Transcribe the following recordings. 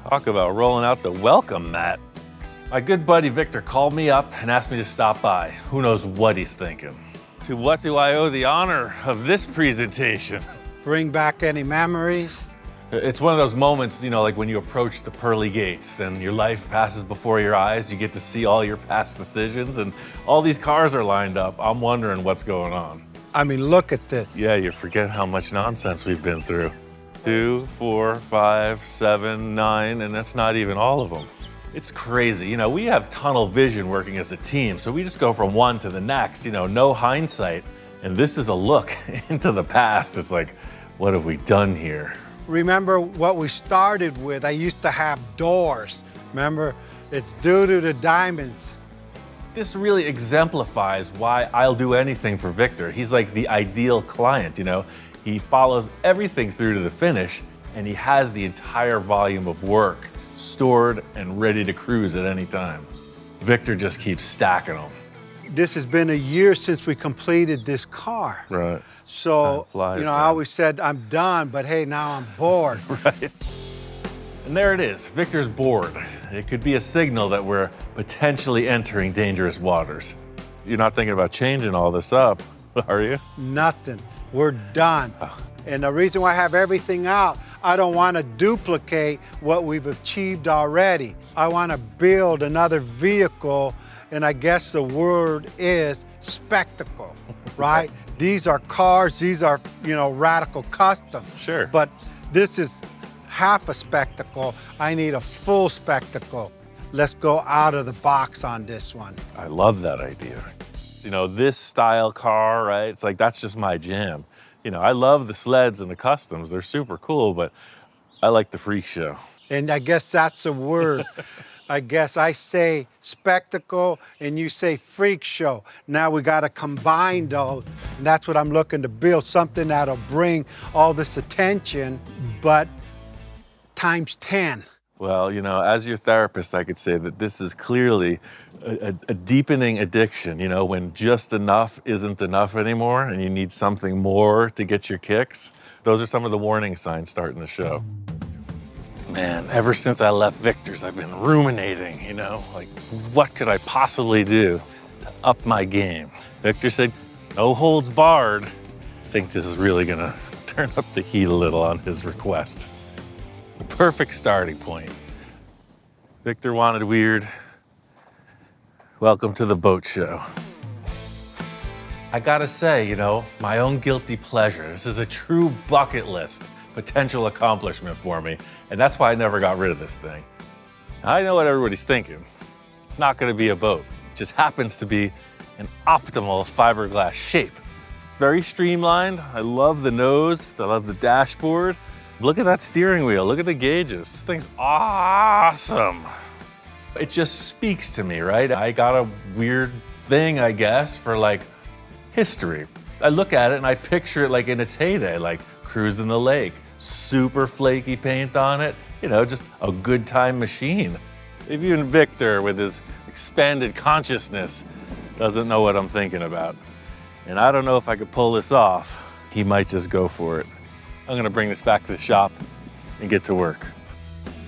Talk about rolling out the welcome mat. My good buddy Victor called me up and asked me to stop by. Who knows what he's thinking? To what do I owe the honor of this presentation? Bring back any memories? It's one of those moments, you know, like when you approach the pearly gates, then your life passes before your eyes. You get to see all your past decisions, and all these cars are lined up. I'm wondering what's going on. I mean, look at this. Yeah, you forget how much nonsense we've been through. 2, 4, 5, 7, 9, and that's not even all of them. It's crazy. You know, we have tunnel vision working as a team, so we just go from one to the next, you know, no hindsight. And this is a look into the past. It's like, what have we done here? Remember what we started with? I used to have doors. Remember, it's due to the diamonds. This really exemplifies why I'll do anything for Victor. He's like the ideal client, you know? He follows everything through to the finish, and he has the entire volume of work stored and ready to cruise at any time. Victor just keeps stacking them. This has been a year since we completed this car. Right. So, Time flies, you know, man. I always said, I'm done, but hey, now I'm bored. Right. And there it is, Victor's bored. It could be a signal that we're potentially entering dangerous waters. You're not thinking about changing all this up, are you? Nothing. We're done. And the reason why I have everything out, I don't want to duplicate what we've achieved already. I want to build another vehicle, and I guess the word is spectacle, right? These are cars, these are, you know, radical customs. Sure. But this is half a spectacle. I need a full spectacle. Let's go out of the box on this one. I love that idea. You know, this style car, right? It's like, that's just my jam. You know, I love the sleds and the customs. They're super cool, but I like the freak show. And I guess that's a word. I guess I say spectacle and you say freak show. Now we got to combine those. And that's what I'm looking to build, something that'll bring all this attention, but times 10. Well, you know, as your therapist, I could say that this is clearly a deepening addiction, you know, when just enough isn't enough anymore and you need something more to get your kicks. Those are some of the warning signs starting the show. Man, ever since I left Victor's, I've been ruminating, you know, like, what could I possibly do to up my game? Victor said, no holds barred. I think this is really gonna turn up the heat a little on his request. The perfect starting point. Victor wanted weird. Welcome to the boat show. I gotta say, you know, my own guilty pleasure. This is a true bucket list potential accomplishment for me, and that's why I never got rid of this thing. I know what everybody's thinking. It's not gonna be a boat. It just happens to be an optimal fiberglass shape. It's very streamlined. I love the nose. I love the dashboard. Look at that steering wheel. Look at the gauges. This thing's awesome. It just speaks to me, right? I got a weird thing, I guess, for like history. I look at it and I picture it like in its heyday, like cruising the lake, super flaky paint on it, you know, just a good time machine. Even Victor, with his expanded consciousness, doesn't know what I'm thinking about. And I don't know if I could pull this off. He might just go for it. I'm gonna bring this back to the shop and get to work.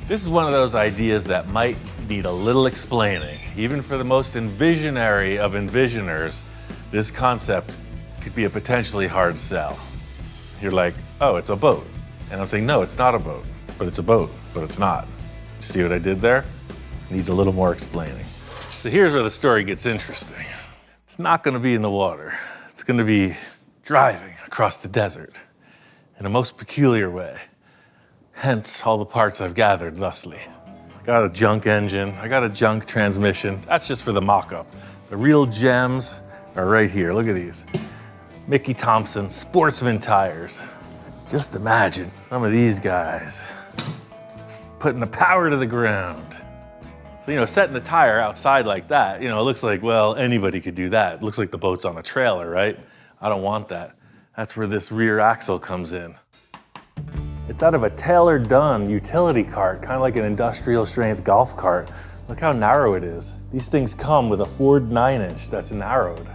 This is one of those ideas that might need a little explaining. Even for the most envisionary of envisioners, this concept could be a potentially hard sell. You're like, oh, it's a boat. And I'm saying, no, it's not a boat, but it's a boat, but it's not. See what I did there? Needs a little more explaining. So here's where the story gets interesting. It's not gonna be in the water. It's gonna be driving across the desert in a most peculiar way. Hence all the parts I've gathered thusly. I got a junk engine, I got a junk transmission. That's just for the mock-up. The real gems are right here, look at these. Mickey Thompson Sportsman tires. Just imagine some of these guys putting the power to the ground. So, you know, setting the tire outside like that, you know, it looks like, well, anybody could do that. It looks like the boat's on a trailer, right? I don't want that. That's where this rear axle comes in. It's out of a tailor-done utility cart, kind of like an industrial strength golf cart. Look how narrow it is. These things come with a Ford 9-inch that's narrowed.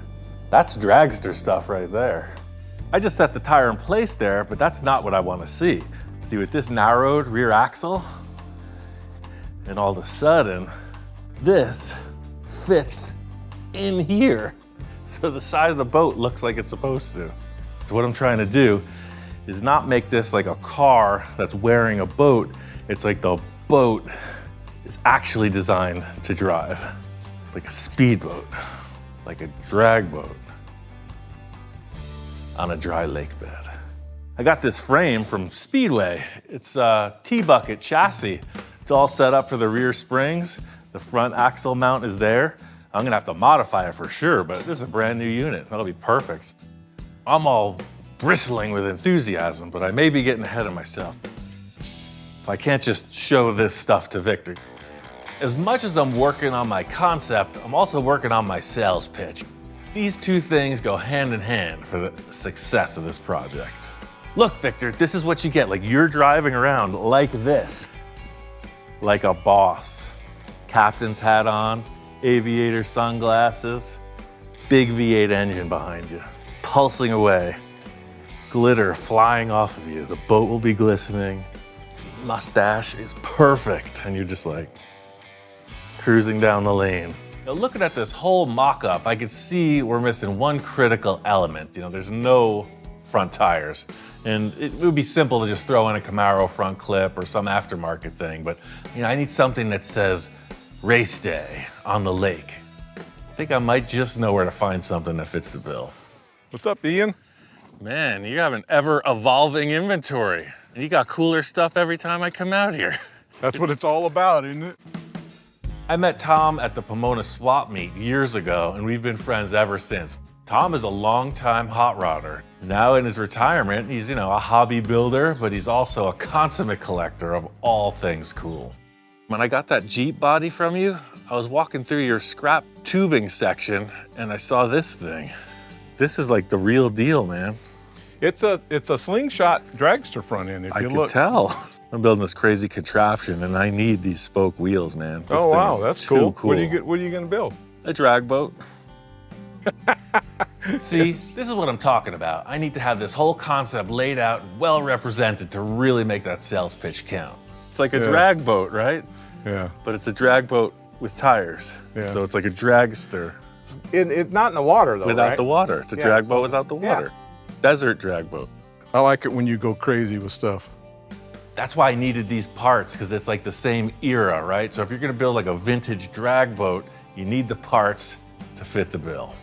That's dragster stuff right there. I just set the tire in place there, but that's not what I want to see. See, with this narrowed rear axle, And all of a sudden, this fits in here. So the side of the boat looks like it's supposed to. So what I'm trying to do is not make this like a car that's wearing a boat. It's like the boat is actually designed to drive. Like a speedboat, like a drag boat on a dry lake bed. I got this frame from Speedway. It's a T-bucket chassis. It's all set up for the rear springs. The front axle mount is there. I'm gonna have to modify it for sure, but this is a brand new unit. That'll be perfect. I'm all bristling with enthusiasm, but I may be getting ahead of myself. If I can't just show this stuff to Victor. As much as I'm working on my concept, I'm also working on my sales pitch. These two things go hand in hand for the success of this project. Look, Victor, this is what you get. Like, you're driving around like this, like a boss. Captain's hat on, aviator sunglasses, big V8 engine behind you, pulsing away, glitter flying off of you. The boat will be glistening, mustache is perfect, and you're just like cruising down the lane. Now, looking at this whole mock-up, I could see we're missing one critical element. You know, there's no front tires. And it would be simple to just throw in a Camaro front clip or some aftermarket thing, but you know, I need something that says race day on the lake. I think I might just know where to find something that fits the bill. What's up, Ian? Man, you have an ever-evolving inventory. And you got cooler stuff every time I come out here. That's what it's all about, isn't it? I met Tom at the Pomona swap meet years ago, and we've been friends ever since. Tom is a longtime hot rodder. Now in his retirement, he's, you know, a hobby builder, but he's also a consummate collector of all things cool. When I got that Jeep body from you, I was walking through your scrap tubing section, and I saw this thing. This is like the real deal, man. It's a slingshot dragster front end, if you look. I can tell. I'm building this crazy contraption, and I need these spoke wheels, man. This Oh, thing wow, is that's too cool. What are you gonna build? A drag boat. See, this is what I'm talking about. I need to have this whole concept laid out, well represented to really make that sales pitch count. It's like a drag boat, right? Yeah. But it's a drag boat with tires. Yeah. So it's like a dragster It's not in the water, though, without right? the water. It's a Yeah, drag so- boat without the water. Desert drag boat. I like it when you go crazy with stuff. That's why I needed these parts, because it's like the same era, right? So if you're gonna build like a vintage drag boat, you need the parts to fit the bill.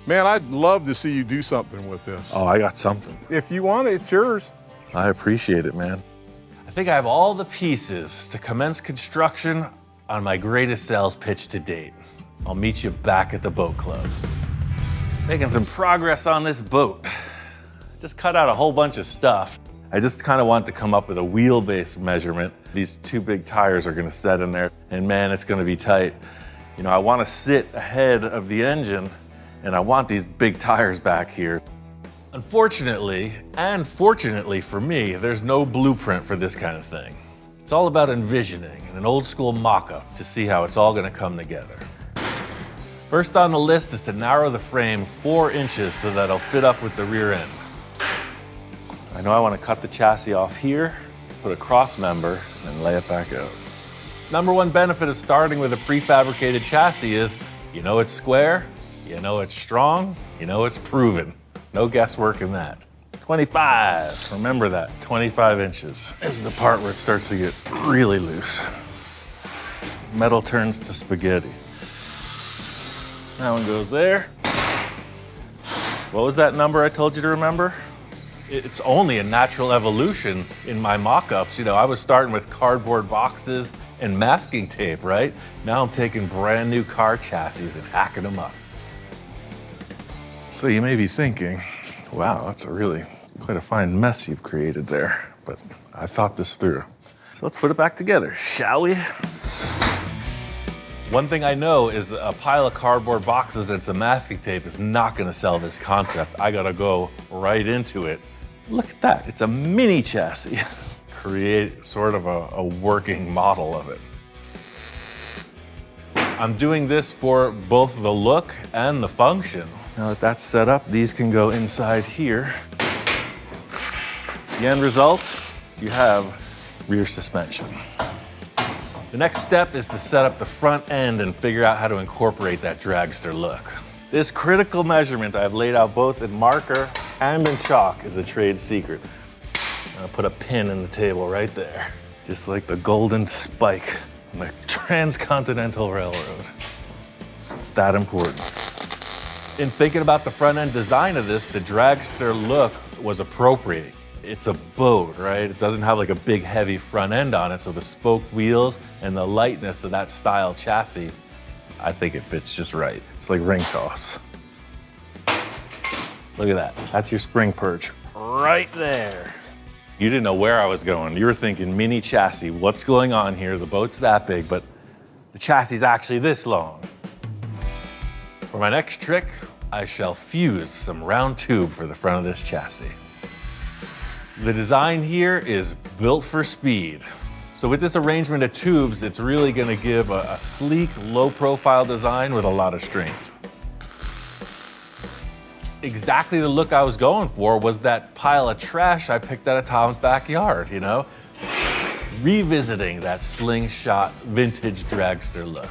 Man, I'd love to see you do something with this. Oh, I got something. If you want it, it's yours. I appreciate it, man. I think I have all the pieces to commence construction on my greatest sales pitch to date. I'll meet you back at the boat club. Making some progress on this boat. Just cut out a whole bunch of stuff. I just kind of want to come up with a wheelbase measurement. These two big tires are gonna set in there, and man, it's gonna be tight. You know, I wanna sit ahead of the engine, and I want these big tires back here. Unfortunately, and fortunately for me, there's no blueprint for this kind of thing. It's all about envisioning and an old school mock-up to see how it's all gonna come together. First on the list is to narrow the frame 4 inches so that it'll fit up with the rear end. I know I want to cut the chassis off here, put a cross member, and lay it back out. Number one benefit of starting with a prefabricated chassis is, you know it's square, you know it's strong, you know it's proven. No guesswork in that. 25, remember that, 25 inches. This is the part where it starts to get really loose. Metal turns to spaghetti. That one goes there. What was that number I told you to remember? It's only a natural evolution in my mock-ups. You know, I was starting with cardboard boxes and masking tape, right? Now I'm taking brand new car chassis and hacking them up. So you may be thinking, wow, that's quite a fine mess you've created there. But I thought this through. So let's put it back together, shall we? One thing I know is a pile of cardboard boxes and some masking tape is not gonna sell this concept. I gotta go right into it. Look at that, it's a mini chassis. Create sort of a working model of it. I'm doing this for both the look and the function. Now that that's set up, these can go inside here. The end result is you have rear suspension. The next step is to set up the front end and figure out how to incorporate that dragster look. This critical measurement I've laid out both in marker and in chalk is a trade secret. I'll put a pin in the table right there, just like the golden spike on the transcontinental railroad. It's that important. In thinking about the front end design of this, the dragster look was appropriate. It's a boat, right? It doesn't have like a big heavy front end on it, so the spoke wheels and the lightness of that style chassis, I think it fits just right. It's like ring toss. Look at that. That's your spring perch right there. You didn't know where I was going. You were thinking mini chassis. What's going on here? The boat's that big, but the chassis is actually this long. For my next trick, I shall fuse some round tube for the front of this chassis. The design here is built for speed. So with this arrangement of tubes, it's really gonna give a sleek, low-profile design with a lot of strength. Exactly the look I was going for was that pile of trash I picked out of Tom's backyard, you know? Revisiting that slingshot vintage dragster look.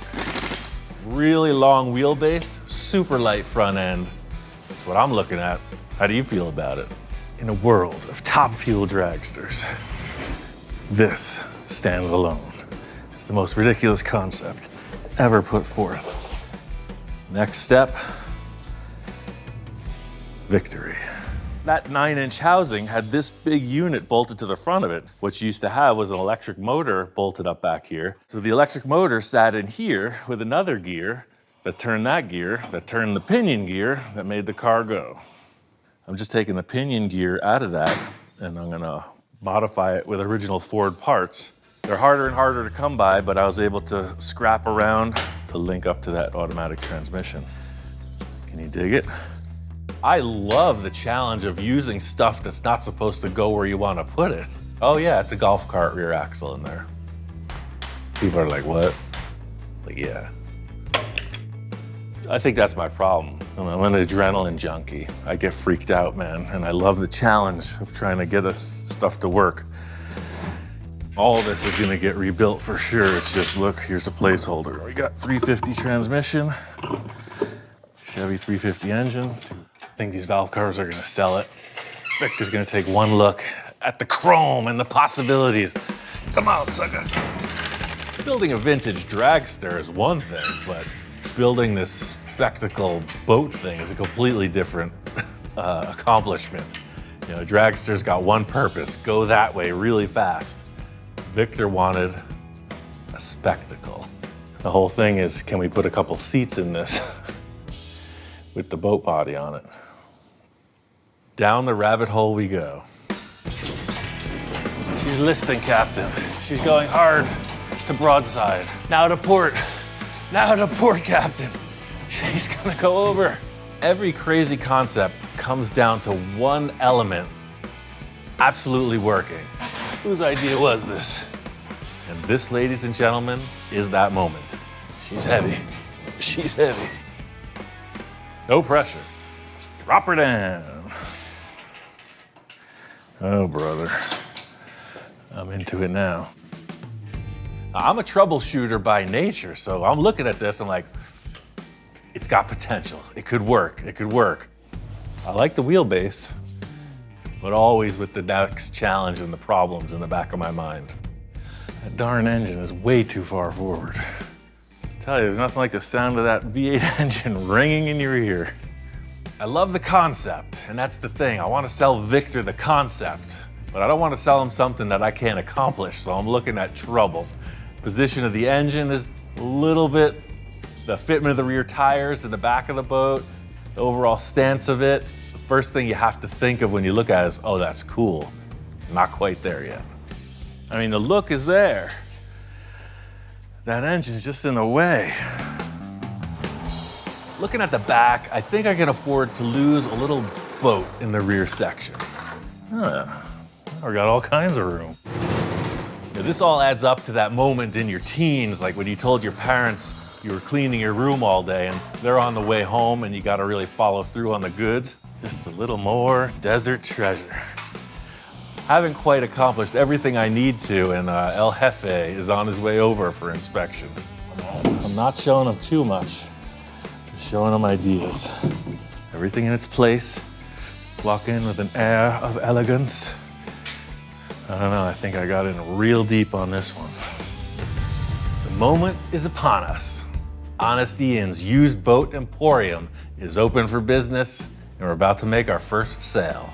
Really long wheelbase, super light front end. That's what I'm looking at. How do you feel about it? In a world of top fuel dragsters, this stands alone. It's the most ridiculous concept ever put forth. Next step, victory. That 9-inch housing had this big unit bolted to the front of it. What you used to have was an electric motor bolted up back here. So the electric motor sat in here with another gear that turned that gear, that turned the pinion gear, that made the car go. I'm just taking the pinion gear out of that, and I'm gonna modify it with original Ford parts. They're harder and harder to come by, but I was able to scrap around to link up to that automatic transmission. Can you dig it? I love the challenge of using stuff that's not supposed to go where you want to put it. Oh yeah, it's a golf cart rear axle in there. People are like, what? Like, yeah. I think that's my problem. I'm an adrenaline junkie. I get freaked out, man, and I love the challenge of trying to get us stuff to work. All this is gonna get rebuilt for sure. It's just, look, here's a placeholder. We got 350 transmission, Chevy 350 engine. I think these valve cars are gonna sell it. Victor's gonna take one look at the chrome and the possibilities. Come on, sucker. Building a vintage dragster is one thing, but building this spectacle boat thing is a completely different accomplishment. You know, dragster's got one purpose, go that way really fast. Victor wanted a spectacle. The whole thing is, can we put a couple seats in this with the boat body on it? Down the rabbit hole we go. She's listing, Captain. She's going hard to broadside. Now to port. Now to port, Captain. She's gonna go over. Every crazy concept comes down to one element absolutely working. Whose idea was this? And this, ladies and gentlemen, is that moment. She's heavy. She's heavy. No pressure. Just drop her down. Oh, brother. I'm into it now. I'm a troubleshooter by nature, so I'm looking at this, I'm like, it's got potential. It could work, it could work. I like the wheelbase, but always with the next challenge and the problems in the back of my mind. That darn engine is way too far forward. I tell you, there's nothing like the sound of that V8 engine ringing in your ear. I love the concept, and that's the thing. I want to sell Victor the concept, but I don't want to sell him something that I can't accomplish, so I'm looking at troubles. Position of the engine is a little bit, the fitment of the rear tires in the back of the boat, the overall stance of it. The first thing you have to think of when you look at it is, oh, that's cool. Not quite there yet. I mean, the look is there. That engine's just in the way. Looking at the back, I think I can afford to lose a little boat in the rear section. Huh. We got all kinds of room. Now, this all adds up to that moment in your teens, like when you told your parents you were cleaning your room all day and they're on the way home and you got to really follow through on the goods. Just a little more desert treasure. Haven't quite accomplished everything I need to, and El Jefe is on his way over for inspection. I'm not showing him too much, just showing him ideas. Everything in its place. Walk in with an air of elegance. I don't know, I think I got in real deep on this one. The moment is upon us. Honest Ian's used boat emporium is open for business, and we're about to make our first sale.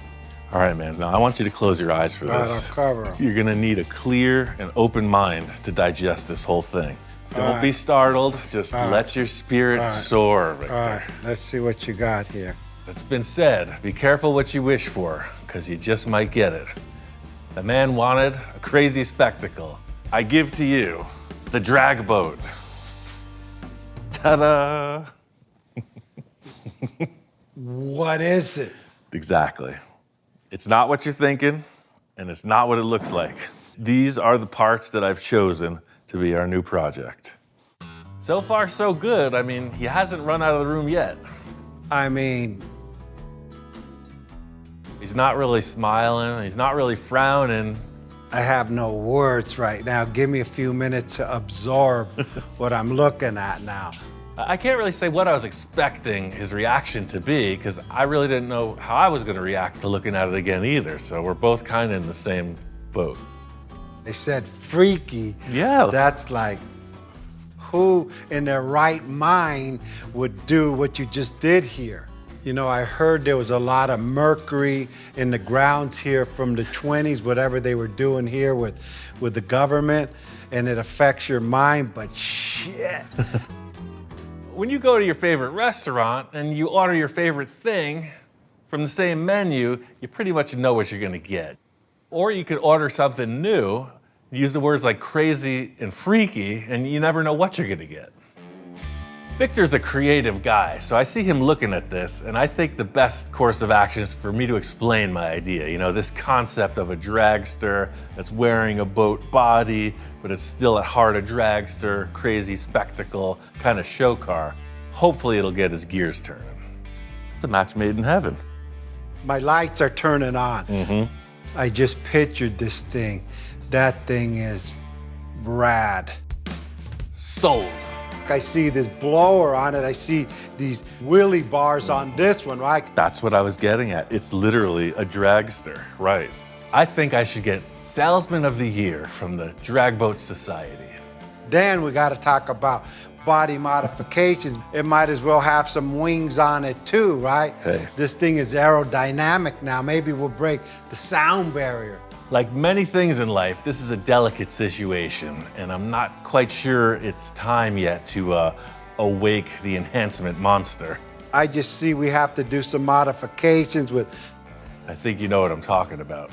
All right, man, now I want you to close your eyes for this. I'll cover 'em. You're gonna need a clear and open mind to digest this whole thing. Don't be startled, just let your spirit soar, Victor. All right, let's see what you got here. It's been said, be careful what you wish for, because you just might get it. The man wanted a crazy spectacle. I give to you the drag boat. Ta-da! What is it? Exactly. It's not what you're thinking, and it's not what it looks like. These are the parts that I've chosen to be our new project. So far, so good. I mean, he hasn't run out of the room yet. I mean, He's not really smiling, he's not really frowning. I have no words right now. Give me a few minutes to absorb what I'm looking at now. I can't really say what I was expecting his reaction to be, because I really didn't know how I was gonna react to looking at it again either, so we're both kind of in the same boat. They said freaky. Yeah. That's like, who in their right mind would do what you just did here? You know, I heard there was a lot of mercury in the grounds here from the 20s, whatever they were doing here with the government, and it affects your mind, but shit. When you go to your favorite restaurant and you order your favorite thing from the same menu, you pretty much know what you're gonna get. Or you could order something new, use the words like crazy and freaky, and you never know what you're gonna get. Victor's a creative guy, so I see him looking at this, and I think the best course of action is for me to explain my idea. You know, this concept of a dragster that's wearing a boat body, but it's still at heart a dragster, crazy spectacle, kind of show car. Hopefully it'll get his gears turning. It's a match made in heaven. My lights are turning on. I just pictured this thing. That thing is rad. Sold. I see this blower on it. I see these wheelie bars on this one, right? That's what I was getting at. It's literally a dragster, right? I think I should get Salesman of the Year from the Drag Boat Society. Then we got to talk about body modifications. It might as well have some wings on it too, right? Hey. This thing is aerodynamic now. Maybe we'll break the sound barrier. Like many things in life, this is a delicate situation, and I'm not quite sure it's time yet to awake the enhancement monster. I just see we have to do some modifications with I think you know what I'm talking about.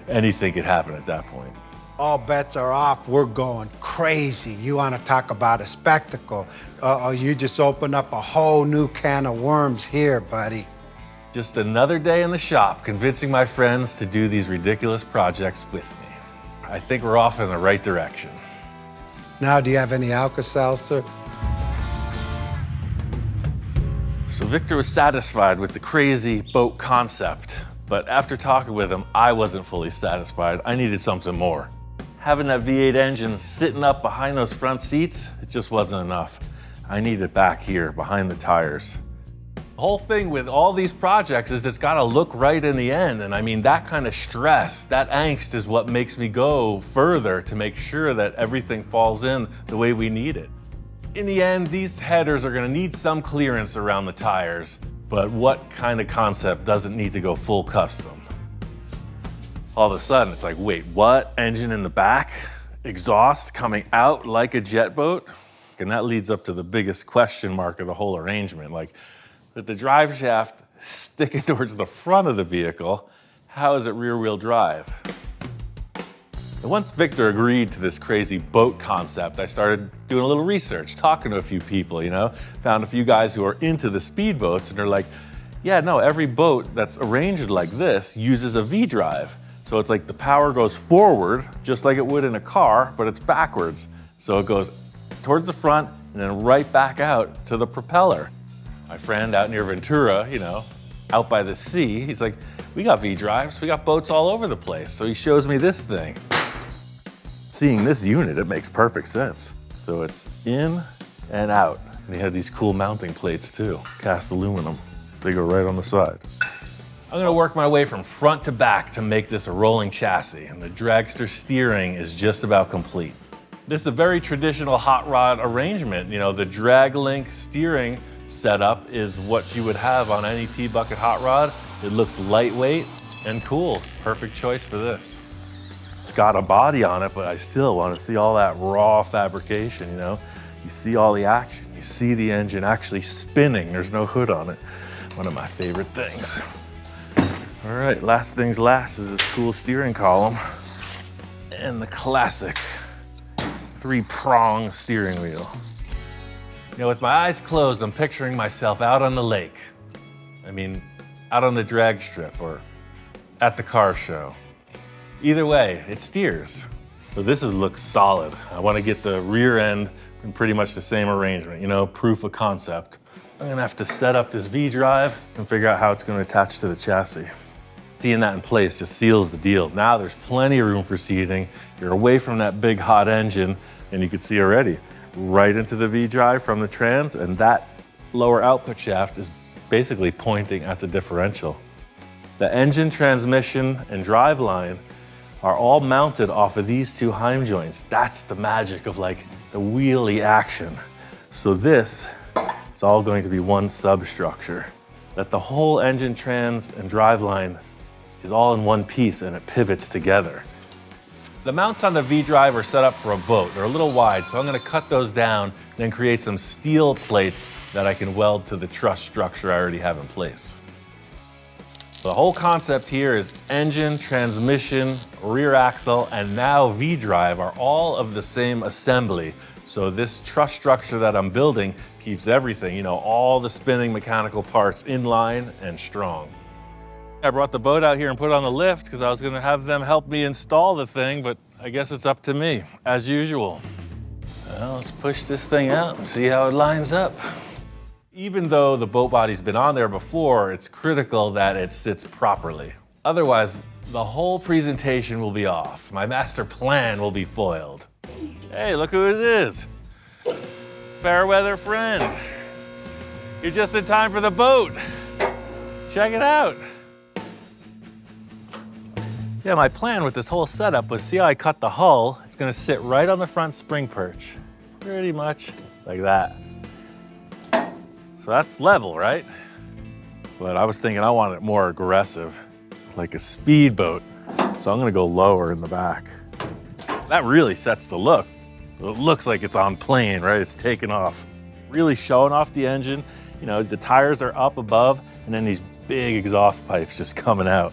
Anything could happen at that point. all bets are off. We're going crazy. You want to talk about a spectacle? You just opened up a whole new can of worms here, buddy. Just another day in the shop, convincing my friends to do these ridiculous projects with me. I think we're off in the right direction. Now, do you have any Alka-Seltzer? So Victor was satisfied with the crazy boat concept, but after talking with him, I wasn't fully satisfied. I needed something more. Having that V8 engine sitting up behind those front seats, it just wasn't enough. I need it back here, behind the tires. The whole thing with all these projects is it's gotta look right in the end. And I mean, that kind of stress, that angst is what makes me go further to make sure that everything falls in the way we need it. In the end, these headers are gonna need some clearance around the tires, but what kind of concept doesn't need to go full custom? All of a sudden, it's like, wait, what? Engine in the back? Exhaust coming out like a jet boat? And that leads up to the biggest question mark of the whole arrangement. Like, with the drive shaft sticking towards the front of the vehicle, how is it rear-wheel drive? And once Victor agreed to this crazy boat concept, I started doing a little research, talking to a few people, you know, found a few guys who are into the speedboats, and they're like, yeah, no, every boat that's arranged like this uses a V-drive. So it's like the power goes forward, just like it would in a car, but it's backwards. So it goes towards the front and then right back out to the propeller. My friend out near Ventura, you know, out by the sea. He's like, we got V-drives, we got boats all over the place. So he shows me this thing. Seeing this unit, it makes perfect sense. So it's in and out. And he had these cool mounting plates too, cast aluminum. They go right on the side. I'm gonna work my way from front to back to make this a rolling chassis, and the dragster steering is just about complete. This is a very traditional hot rod arrangement. You know, the drag link steering setup is what you would have on any T-bucket hot rod. It looks lightweight and cool. Perfect choice for this. It's got a body on it, but I still want to see all that raw fabrication, you know? You see all the action. You see the engine actually spinning. There's no hood on it. One of my favorite things. All right, last things last is this cool steering column and the classic 3-prong steering wheel. You know, with my eyes closed, I'm picturing myself out on the lake. I mean, out on the drag strip or at the car show. Either way, it steers. So this looks solid. I want to get the rear end in pretty much the same arrangement, you know, proof of concept. I'm gonna have to set up this V-drive and figure out how it's gonna attach to the chassis. Seeing that in place just seals the deal. Now there's plenty of room for seating. You're away from that big hot engine, and you can see already, right into the V-drive from the trans, and that lower output shaft is basically pointing at the differential. The engine, transmission, and drive line are all mounted off of these two heim joints. That's the magic of like the wheelie action. So this is all going to be one substructure. That the whole engine, trans, and drive line is all in one piece and it pivots together. The mounts on the V-drive are set up for a boat. They're a little wide, so I'm gonna cut those down, then create some steel plates that I can weld to the truss structure I already have in place. The whole concept here is engine, transmission, rear axle, and now V-drive are all of the same assembly. So this truss structure that I'm building keeps everything, you know, all the spinning mechanical parts in line and strong. I brought the boat out here and put it on the lift because I was gonna have them help me install the thing, but I guess it's up to me, as usual. Well, let's push this thing out and see how it lines up. Even though the boat body's been on there before, it's critical that it sits properly. Otherwise, the whole presentation will be off. My master plan will be foiled. Hey, look who it is. Fairweather friend. You're just in time for the boat. Check it out. Yeah, my plan with this whole setup was see how I cut the hull. It's gonna sit right on the front spring perch. Pretty much like that. So that's level, right? But I was thinking I want it more aggressive, like a speedboat. So I'm gonna go lower in the back. That really sets the look. It looks like it's on plane, right? It's taking off. Really showing off the engine. You know, the tires are up above and then these big exhaust pipes just coming out.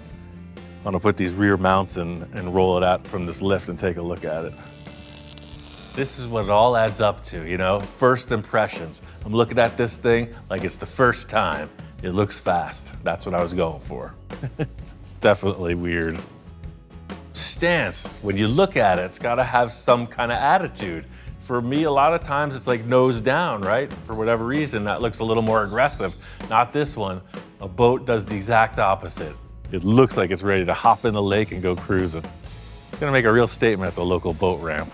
I'm gonna put these rear mounts in and roll it out from this lift and take a look at it. This is what it all adds up to, you know? First impressions. I'm looking at this thing like it's the first time. It looks fast. That's what I was going for. It's definitely weird. Stance, when you look at it, it's gotta have some kind of attitude. For me, a lot of times it's like nose down, right? For whatever reason, that looks a little more aggressive. Not this one. A boat does the exact opposite. It looks like it's ready to hop in the lake and go cruising. It's gonna make a real statement at the local boat ramp.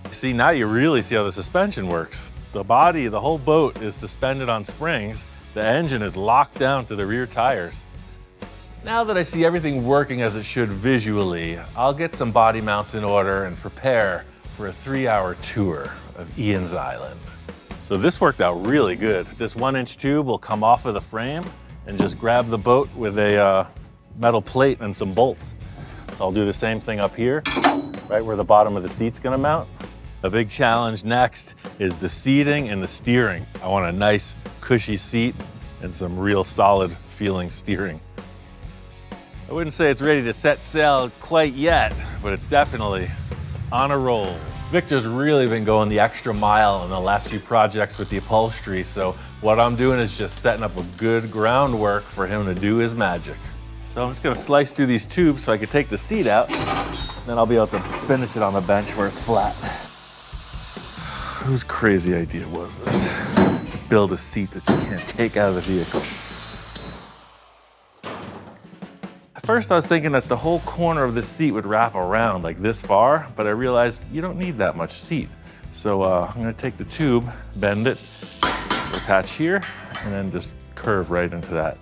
See, now you really see how the suspension works. The body, the whole boat is suspended on springs. The engine is locked down to the rear tires. Now that I see everything working as it should visually, I'll get some body mounts in order and prepare for a 3-hour tour of Ian's Island. So this worked out really good. This 1-inch tube will come off of the frame and just grab the boat with a metal plate and some bolts. So I'll do the same thing up here, right where the bottom of the seat's gonna mount. The big challenge next is the seating and the steering. I want a nice cushy seat and some real solid feeling steering. I wouldn't say it's ready to set sail quite yet, but it's definitely on a roll. Victor's really been going the extra mile in the last few projects with the upholstery, so what I'm doing is just setting up a good groundwork for him to do his magic. So I'm just gonna slice through these tubes so I can take the seat out, then I'll be able to finish it on the bench where it's flat. Whose crazy idea was this? To build a seat that you can't take out of the vehicle. First, I was thinking that the whole corner of the seat would wrap around like this far, but I realized you don't need that much seat. So I'm gonna take the tube, bend it, attach here, and then just curve right into that.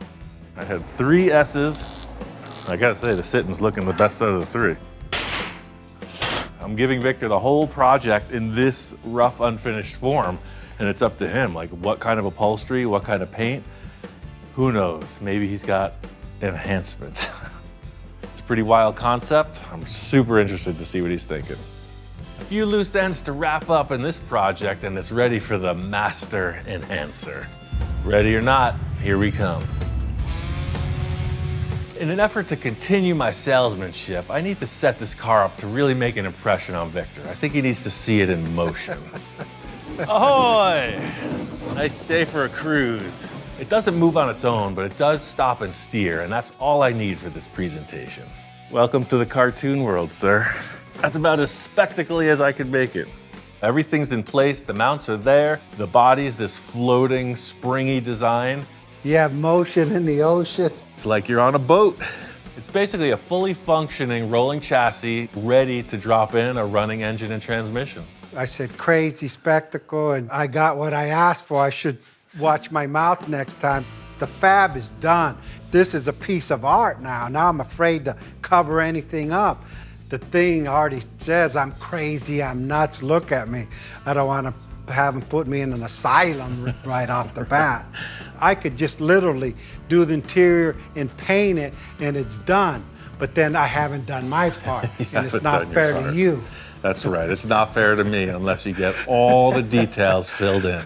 I had 3 S's. I gotta say, the sitting's looking the best out of the 3. I'm giving Victor the whole project in this rough, unfinished form, and it's up to him. Like, what kind of upholstery, what kind of paint? Who knows? Maybe he's got enhancements. It's a pretty wild concept. I'm super interested to see what he's thinking. A few loose ends to wrap up in this project, and it's ready for the master enhancer. Ready or not, here we come. In an effort to continue my salesmanship, I need to set this car up to really make an impression on Victor. I think he needs to see it in motion. Ahoy! Nice day for a cruise. It doesn't move on its own, but it does stop and steer, and that's all I need for this presentation. Welcome to the cartoon world, sir. That's about as spectacle-y as I could make it. Everything's in place, the mounts are there, the body's this floating, springy design. You have motion in the ocean. It's like you're on a boat. It's basically a fully functioning rolling chassis ready to drop in a running engine and transmission. I said crazy spectacle, and I got what I asked for. I should watch my mouth next time. The fab is done. This is a piece of art now. Now I'm afraid to cover anything up. The thing already says I'm crazy, I'm nuts, look at me. I don't want to have them put me in an asylum right off the bat. I could just literally do the interior and paint it, and it's done. But then I haven't done my part, and it's not fair to you. That's right, it's not fair to me unless you get all the details filled in.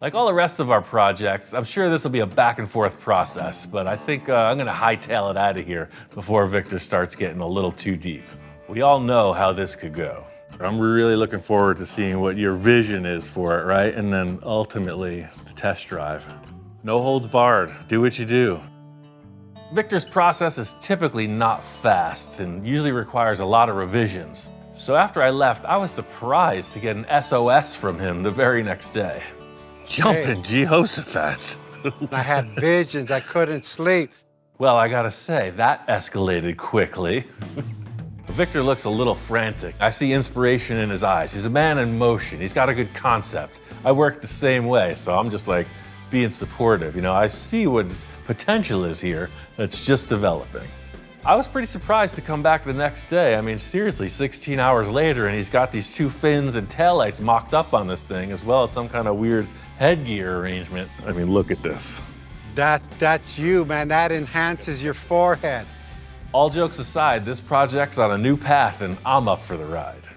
Like all the rest of our projects, I'm sure this will be a back and forth process, but I think I'm gonna hightail it out of here before Victor starts getting a little too deep. We all know how this could go. I'm really looking forward to seeing what your vision is for it, right? And then ultimately, the test drive. No holds barred, do what you do. Victor's process is typically not fast and usually requires a lot of revisions. So after I left, I was surprised to get an SOS from him the very next day. Jumping Jehoshaphat. I had visions, I couldn't sleep. Well, I gotta say, that escalated quickly. Victor looks a little frantic. I see inspiration in his eyes. He's a man in motion. He's got a good concept. I work the same way, so I'm just like being supportive. You know, I see what his potential is here that's just developing. I was pretty surprised to come back the next day. I mean, seriously, 16 hours later, and he's got these 2 fins and taillights mocked up on this thing, as well as some kind of weird headgear arrangement. I mean, look at this. That's you, man. That enhances your forehead. All jokes aside, this project's on a new path, and I'm up for the ride.